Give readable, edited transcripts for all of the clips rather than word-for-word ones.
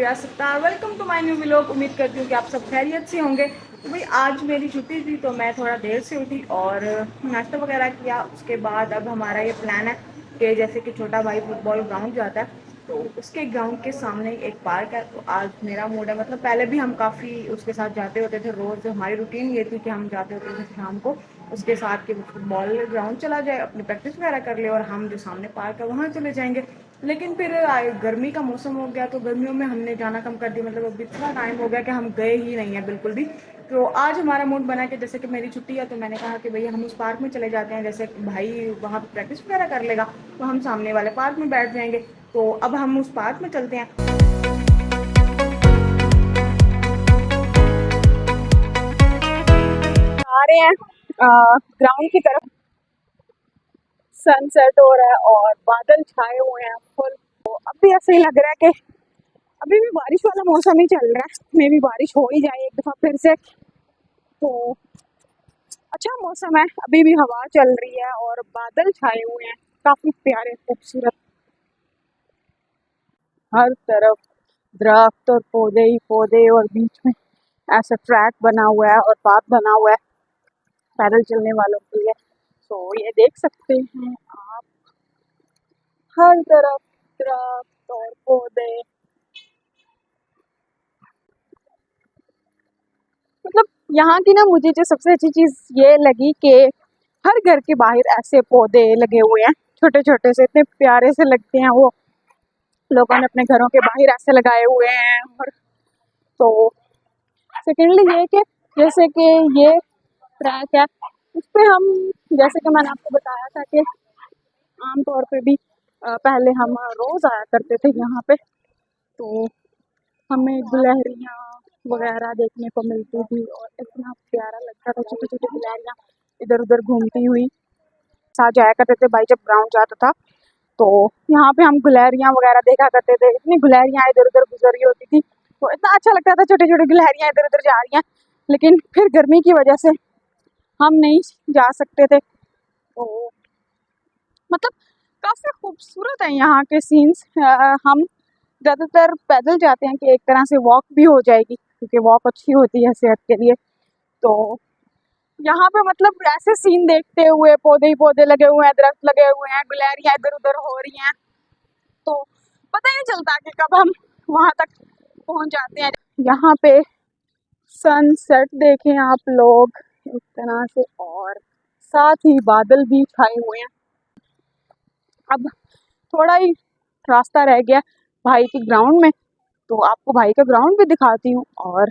Riyaz Sattar. Welcome to my new vlog. उम्मीद करती हूँ कि आप सब खैरियत से होंगे। तो भाई आज मेरी छुट्टी थी तो मैं थोड़ा देर से उठी और नाश्ता वगैरह किया। उसके बाद अब हमारा ये प्लान है कि जैसे कि छोटा भाई फुटबॉल ग्राउंड जाता है तो उसके ग्राउंड के सामने एक पार्क है। तो आज मेरा मूड है, मतलब पहले भी हम काफ़ी उसके साथ जाते होते थे। रोज़ हमारी रूटीन ये थी कि हम जाते होते थे शाम को उसके साथ कि फुटबॉल ग्राउंड चला जाए, अपनी प्रैक्टिस वगैरह कर ले और हम जो सामने पार्क है वहाँ चले जाएंगे। लेकिन फिर गर्मी का मौसम हो गया तो गर्मियों में हमने जाना कम कर दिया। मतलब अब इतना टाइम हो गया कि हम गए ही नहीं हैं बिल्कुल भी। तो आज हमारा मूड बना कि जैसे कि मेरी छुट्टी है तो मैंने कहा कि भैया हम उस पार्क में चले जाते हैं। जैसे भाई वहाँ पर प्रैक्टिस वगैरह कर लेगा तो हम सामने वाले पार्क में बैठ जाएंगे। तो अब हम उस पार्क में चलते हैं। आ रहे हैं ग्राउंड की तरफ। सनसेट हो रहा है और बादल छाए हुए हैं फुल। तो अब भी ऐसे ही लग रहा है कि अभी भी बारिश वाला मौसम ही चल रहा है। मे भी बारिश हो ही जाए एक दफा फिर से। तो अच्छा मौसम है, अभी भी हवा चल रही है और बादल छाए हुए हैं काफी प्यारे खूबसूरत। हर तरफ दरख्त और पौधे ही पौधे और बीच में ऐसा ट्रैक बना हुआ है और पाथ बना हुआ है पैदल चलने वालों के लिए। तो ये देख सकते हैं आप, हर तरफ दरख्त और पौधे। मतलब यहाँ की ना मुझे जो सबसे अच्छी चीज ये लगी कि हर घर के बाहर ऐसे पौधे लगे हुए हैं, छोटे छोटे से, इतने प्यारे से लगते हैं वो। लोगों ने अपने घरों के बाहर ऐसे लगाए हुए हैं। और तो सेकेंडली ये कि जैसे कि ये ट्रैक है उस पे हम, जैसे कि मैंने आपको बताया था कि आमतौर पे भी पहले हम रोज आया करते थे यहाँ पे। तो हमें गिलहरियाँ वगैरह देखने को मिलती थी और इतना प्यारा लगता था, छोटी छोटी गिलहरियाँ इधर उधर घूमती हुई। साथ जाया करते थे भाई जब ग्राउंड जाता था तो यहाँ पे हम गिलहरियाँ वगैरह देखा करते थे। इतनी गिलहरियाँ इधर उधर गुजर रही होती थी तो इतना अच्छा लगता था, छोटी छोटी गिलहरियाँ इधर उधर जा रही हैं। लेकिन फिर गर्मी की वजह से हम नहीं जा सकते थे। तो मतलब काफी खूबसूरत है यहाँ के सीन्स। हम ज़्यादातर पैदल जाते हैं कि एक तरह से वॉक भी हो जाएगी क्योंकि वॉक अच्छी होती है सेहत के लिए। तो यहाँ पे मतलब ऐसे सीन देखते हुए, पौधे ही पौधे लगे हुए हैं, दरख्त लगे हुए हैं, गुलहरियाँ इधर उधर हो रही हैं, तो पता ही नहीं चलता कि कब हम वहां तक पहुंच जाते हैं। यहाँ पे सनसेट देखें आप लोग इस तरह से, और साथ ही बादल भी छाए हुए हैं। अब थोड़ा ही रास्ता रह गया भाई के ग्राउंड में, तो आपको भाई का ग्राउंड भी दिखाती हूँ और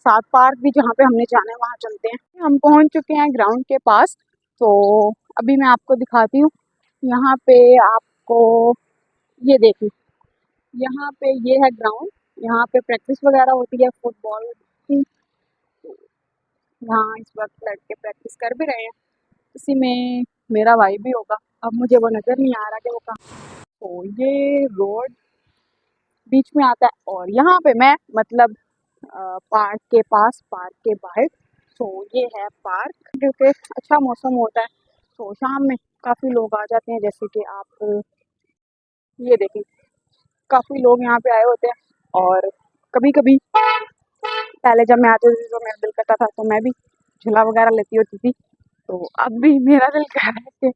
साथ पार्क भी जहाँ पे हमने जाना है वहाँ चलते हैं। हम पहुँच चुके हैं ग्राउंड के पास। तो अभी मैं आपको दिखाती हूँ। यहाँ पे आपको ये देखिए, यहाँ पे ये है ग्राउंड। यहाँ पे प्रैक्टिस वगैरह होती है फुटबॉल की। यहाँ इस वक्त लड़के प्रैक्टिस कर भी रहे हैं, इसी में मेरा भाई भी होगा। अब मुझे वो नज़र नहीं आ रहा कि वो कहाँ। तो ये रोड बीच में आता है और यहाँ पे मैं मतलब पार्क के पास, पार्क के बाहर। तो ये है पार्क, क्योंकि अच्छा मौसम होता है तो शाम में काफ़ी लोग आ जाते हैं। जैसे कि आप ये देखें, काफ़ी लोग यहाँ पे आए होते हैं। और कभी कभी पहले जब मैं आती थी तो मेरा दिल करता था तो मैं भी झूला वगैरह लेती होती थी। तो अब भी मेरा दिल कर रहा है कि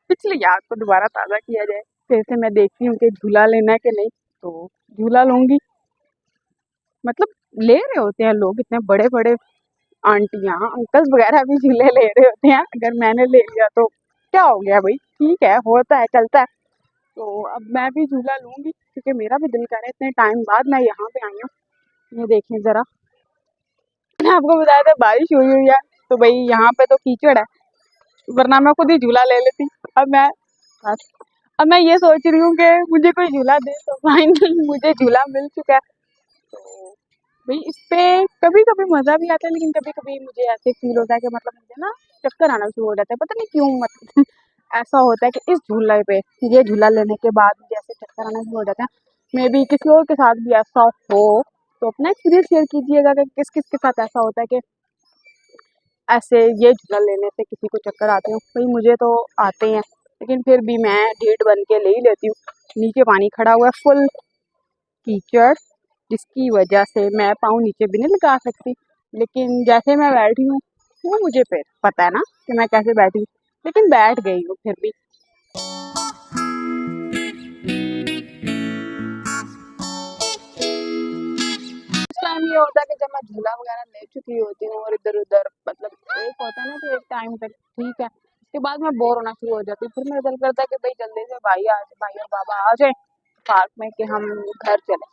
पिछली याद को दोबारा ताज़ा किया जाए। फिर से मैं देखती हूँ कि झूला लेना है कि नहीं, तो झूला लूँगी। मतलब ले रहे होते हैं लोग, इतने बड़े बड़े आंटियाँ अंकल्स वगैरह भी झूले ले रहे होते हैं। अगर मैंने ले लिया तो क्या हो गया भाई, ठीक है, होता है, चलता है। तो अब मैं भी झूला लूँगी क्योंकि मेरा भी दिल कर रहा है, इतने टाइम बाद मैं यहाँ पे आई हूँ। ये देखें ज़रा, मैंने आपको बताया था बारिश हुई हुई है तो भाई यहाँ पे तो कीचड़ है, वरना मैं खुद ही झूला ले लेती। अब मैं बस, अब मैं ये सोच रही हूँ कि मुझे कोई झूला दे। तो फाइनली मुझे झूला मिल चुका है। तो भाई इस पे कभी कभी मज़ा भी आता है, लेकिन कभी कभी मुझे ऐसे फील होता है कि मतलब मुझे ना चक्कर आना शुरू हो जाता है, पता नहीं क्यों। मतलब ऐसा होता है कि इस झूले पे, ये झूला लेने के बाद मुझे ऐसे चक्कर आना शुरू हो जाते हैं। मे बी किसी और के साथ भी ऐसा हो तो अपना एक्सपीरियंस शेयर कीजिएगा कि किस किस के साथ ऐसा होता है कि ऐसे ये झूला लेने से किसी को चक्कर आते हो। भाई मुझे तो आते हैं, लेकिन फिर भी मैं ढीठ बन के ले ही लेती हूँ। नीचे पानी खड़ा हुआ है, फुल कीचड़, जिसकी वजह से मैं पाँव नीचे भी नहीं लगा सकती। लेकिन जैसे मैं बैठी हूँ वो मुझे फिर पता है ना कि मैं कैसे बैठी हूँ, लेकिन बैठ गई हूँ फिर भी। टाइम ये होता है कि जब मैं झूला वगैरह ले चुकी होती हूँ और इधर उधर मतलब एक होता है ना कि एक टाइम तक ठीक है, उसके बाद मैं बोर होना शुरू हो जाती हूँ। फिर मेरा दिल करता है कि भाई जल्दी से भाई और बाबा आ जाए पार्क में कि हम घर चले।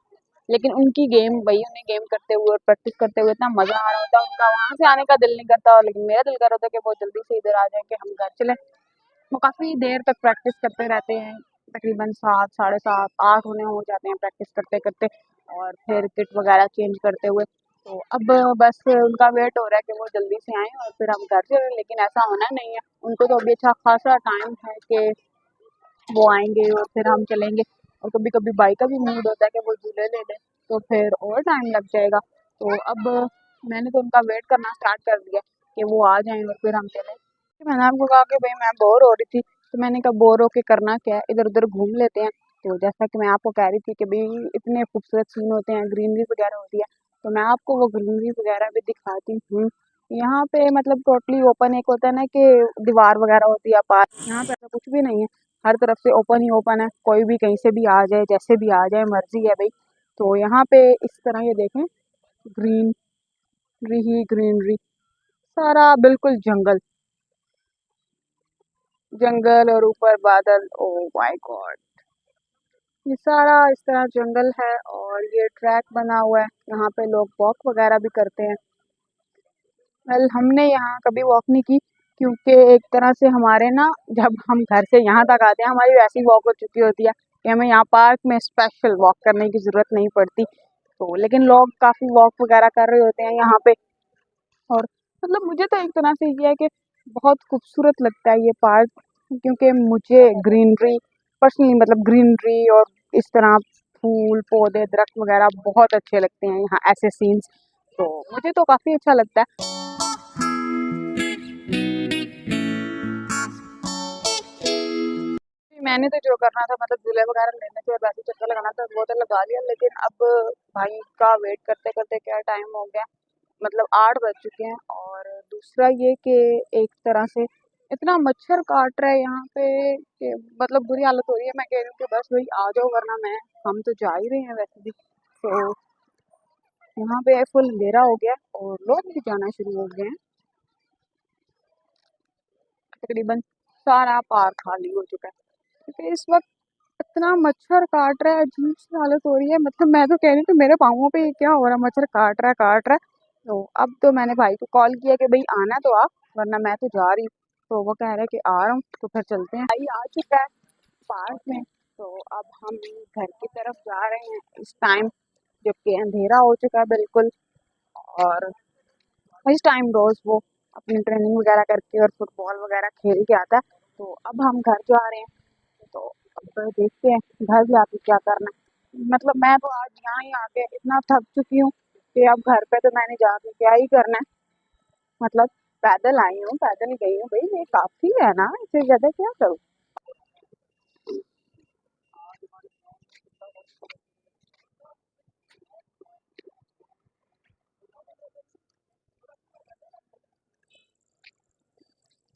लेकिन उनकी गेम भाई उन्हें गेम करते हुए और प्रैक्टिस करते हुए इतना मजा आ रहा होता है, उनका वहां से आने का दिल नहीं करता, और लेकिन मेरा दिल कर रहा होता है कि वो जल्दी से इधर आ जाए कि हम घर चले। वो काफी देर तक प्रैक्टिस करते रहते हैं, तकरीबन 7 साढ़े 7 8 होने हो जाते हैं प्रैक्टिस करते करते, और फिर किट वगैरह चेंज करते हुए। तो अब बस उनका वेट हो रहा है कि वो जल्दी से आएँ और फिर हम घर चलें, लेकिन ऐसा होना नहीं है। उनको तो अभी अच्छा खासा टाइम है कि वो आएंगे और फिर हम चलेंगे। और कभी कभी भाई का भी मूड होता है कि वो झूले ले लें, तो फिर और टाइम लग जाएगा। तो अब मैंने तो उनका वेट करना स्टार्ट कर दिया कि वो आ जाएं और फिर हम चलें। तो मैंने आपको कहा कि भाई मैं बोर हो रही थी, तो मैंने कहा बोर होके करना क्या है, इधर उधर घूम लेते हैं। तो जैसा कि मैं आपको कह रही थी कि भाई इतने खूबसूरत सीन होते हैं, ग्रीनरी वगैरह होती है, तो मैं आपको वो ग्रीनरी वगैरह भी दिखाती हूँ। यहाँ पे मतलब टोटली ओपन, एक होता है ना कि दीवार वगैरह होती है पार्क, यहाँ पे ऐसा कुछ भी नहीं है। हर तरफ से ओपन ही ओपन है, कोई भी कहीं से भी आ जाए, जैसे भी आ जाए, मर्जी है भाई। तो यहाँ पे इस तरह ये देखें, ग्रीनरी ही ग्रीनरी, सारा बिल्कुल जंगल जंगल और ऊपर बादल। ओ माय गॉड, ये सारा इस तरह जंगल है और ये ट्रैक बना हुआ है, यहाँ पे लोग वॉक वगैरह भी करते हैं। वेल हमने यहाँ कभी वॉक नहीं की, क्योंकि एक तरह से हमारे ना जब हम घर से यहाँ तक आते हैं हमारी वैसी वॉक हो चुकी होती है कि हमें यहाँ पार्क में स्पेशल वॉक करने की ज़रूरत नहीं पड़ती। तो लेकिन लोग काफ़ी वॉक वगैरह कर रहे होते हैं यहाँ पे। और मतलब मुझे तो एक तरह से ये है कि बहुत खूबसूरत लगता है ये पार्क, क्योंकि मुझे ग्रीनरी पर्सनली मतलब ग्रीनरी और इस तरह फूल पौधे दरख्त वगैरह बहुत अच्छे लगते हैं यहाँ, ऐसे सीन्स। तो मुझे तो काफ़ी अच्छा लगता है। मैंने तो जो करना था मतलब झूले वगैरह लेने थे और वैसे चक्कर लगाना था वो तो लगा लिया, लेकिन अब भाई का वेट करते करते क्या टाइम हो गया, मतलब 8 बज चुके हैं। और दूसरा ये कि एक तरह से इतना मच्छर काट रहा है यहाँ पे कि मतलब बुरी हालत हो रही है। मैं कह रही हूँ कि बस भाई आ जाओ, वरना मैं हम तो जा ही रहे हैं वैसे भी। तो यहाँ पे फुल अंधेरा हो गया और लोग भी जाना शुरू हो गए हैं, तकरीबन सारा पार्क खाली हो चुका है, क्योंकि इस वक्त इतना मच्छर काट रहा है, अजीब सी हालत हो रही है। मतलब मैं तो कह रही हूँ कि मेरे पाँवों पे ये क्या हो रहा है, मच्छर काट रहा है। तो अब तो मैंने भाई को कॉल किया कि भाई आना तो आ, वरना मैं तो जा रही हूँ। तो वो कह रहा है कि आ रहा हूँ, तो फिर चलते हैं। भाई आ चुका है पार्क में, तो अब हम घर की तरफ जा रहे हैं इस टाइम, जबकि अंधेरा हो चुका है बिल्कुल। और इस टाइम रोज वो अपनी ट्रेनिंग वगैरह करके और फुटबॉल वगैरह खेल के आता है। तो अब हम घर जा रहे हैं, तो अब देखते हैं घर जाके क्या करना है। मतलब मैं तो आज यहाँ ही आके इतना थक चुकी हूँ कि अब घर पे तो मैंने जाके क्या ही करना है। मतलब पैदल आई हूँ, पैदल गई हूँ, भाई ये काफी है ना, इससे ज्यादा क्या करूँ।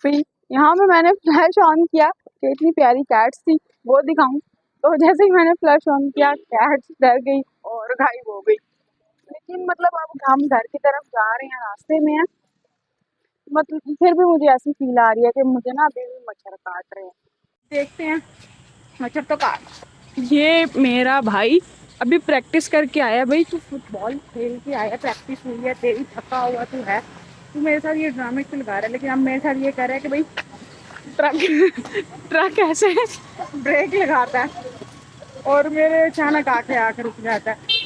फिर यहाँ पे मैंने फ्लैश ऑन किया कि इतनी प्यारी कैट्स थी, वो दिखाऊं। तो जैसे ही मैंने फ्लैश ऑन किया, कैट्स डर गई और गायब हो गई। लेकिन मतलब अब हम घर की तरफ जा रहे हैं, रास्ते में है, मतलब फिर भी मुझे ऐसी फील आ रही है कि मुझे ना अभी भी मच्छर काट रहे हैं। देखते हैं, मच्छर तो काट। ये मेरा भाई अभी प्रैक्टिस करके आया। भाई तू फुटबॉल खेल के आया, प्रैक्टिस हुई है तेरी, थका हुआ तू है, तू मेरे साथ ये ड्रामे क्यों लगा रहा है। लेकिन अब मेरे साथ ये कह रहा है कि भाई ट्रक ट्रक ऐसे ब्रेक लगाता है और मेरे अचानक आके आकर रुक जाता है।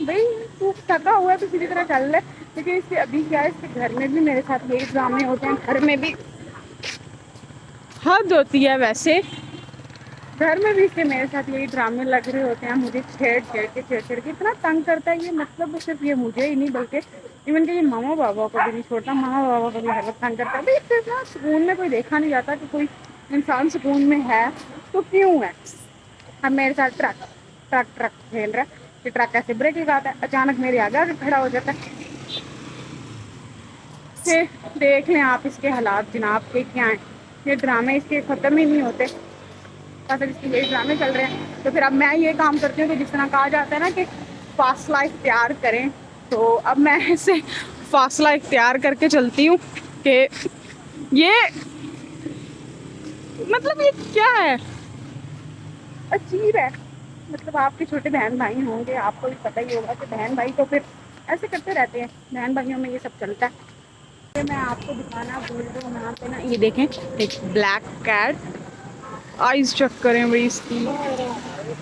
भाई तू थका हुआ है तो सीधी तरह चल ले। लेकिन इसके अभी क्या है, इसके घर में भी मेरे साथ यही ड्रामे होते हैं, घर में भी हद होती है वैसे, घर में भी इसके मेरे साथ यही ड्रामे लग रहे होते हैं। मुझे छेड़ के इतना तंग करता है ये, मतलब सिर्फ ये मुझे ही नहीं बल्कि इवन कि ये मामा बाबा को भी नहीं छोड़ता, मामा बाबा को भी हर वक्त तंग करता है। भाई इससे इतना सुकून में कोई देखा नहीं जाता कि कोई इंसान सुकून में है तो क्यों है। अब मेरे साथ ट्रक ट्रक ट्रक खेल रहा है, कि ट्रक ऐसे ब्रेक लगाता है, अचानक मेरे आगे आके खड़ा हो जाता है। से देख लें आप इसके हालात जनाब के क्या हैं। ये ड्रामे इसके ख़त्म ही नहीं होते, बस इसके यही ड्रामे चल रहे हैं। तो फिर अब मैं ये काम करती हूँ कि जिस तरह कहा जाता है ना कि फास्ट लाइफ तैयार करें, तो अब मैं इससे फास्ट लाइफ तैयार करके चलती हूँ कि ये मतलब ये क्या है, अजीब है। मतलब आपके छोटे बहन भाई होंगे, आपको भी पता ही होगा कि बहन भाई तो फिर ऐसे करते रहते हैं, बहन भाइयों में ये सब चलता है। ये मैं आपको दिखाना भूल रही हूँ यहाँ पे ना, ये देखें एक ब्लैक कैट, आइज चेक करें भाई इसकी।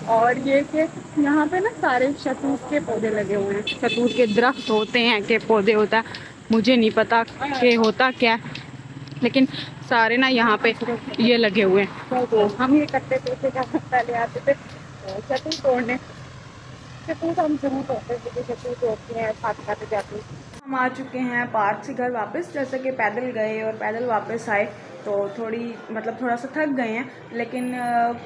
और ये कि यहाँ पे ना सारे शहतूत के पौधे लगे हुए हैं। शहतूत के दरख्त होते हैं कि पौधे होता है, मुझे नहीं पता कि होता क्या, लेकिन सारे ना यहाँ पे ये लगे हुए हैं। तो हम ये करते थे क्या, पहले आते थे शहतूत तोड़ने। शहतूत हम जरूर तोड़ते थे, शहतूत तोड़ते हैं, खाते खाते जाते हैं। हम आ चुके हैं पार्क से घर वापस, जैसे कि पैदल गए और पैदल वापस आए तो थोड़ा सा थक गए हैं। लेकिन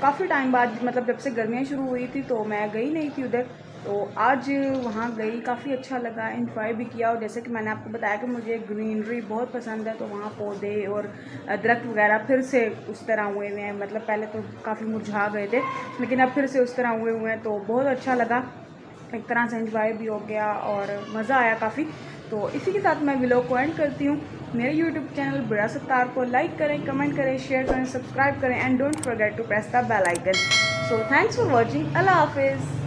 काफ़ी टाइम बाद, मतलब जब से गर्मियाँ शुरू हुई थी तो मैं गई नहीं थी उधर, तो आज वहाँ गई, काफ़ी अच्छा लगा, एंजॉय भी किया। और जैसे कि मैंने आपको बताया कि मुझे ग्रीनरी बहुत पसंद है, तो वहाँ पौधे और दरख्त वगैरह फिर से उस तरह हुए हुए हैं। मतलब पहले तो काफ़ी मुरझा गए थे, लेकिन अब फिर से उस तरह हुए हुए हैं, तो बहुत अच्छा लगा। एक तरह से एंजॉय भी हो गया और मज़ा आया काफ़ी। तो इसी के साथ मैं व्लॉग को एंड करती हूँ। मेरे यूट्यूब चैनल बुरा सत्तार को लाइक करें, कमेंट करें, शेयर करें, सब्सक्राइब करें and don't forget to press the bell icon. So thanks for watching. अल्लाह हाफिज़।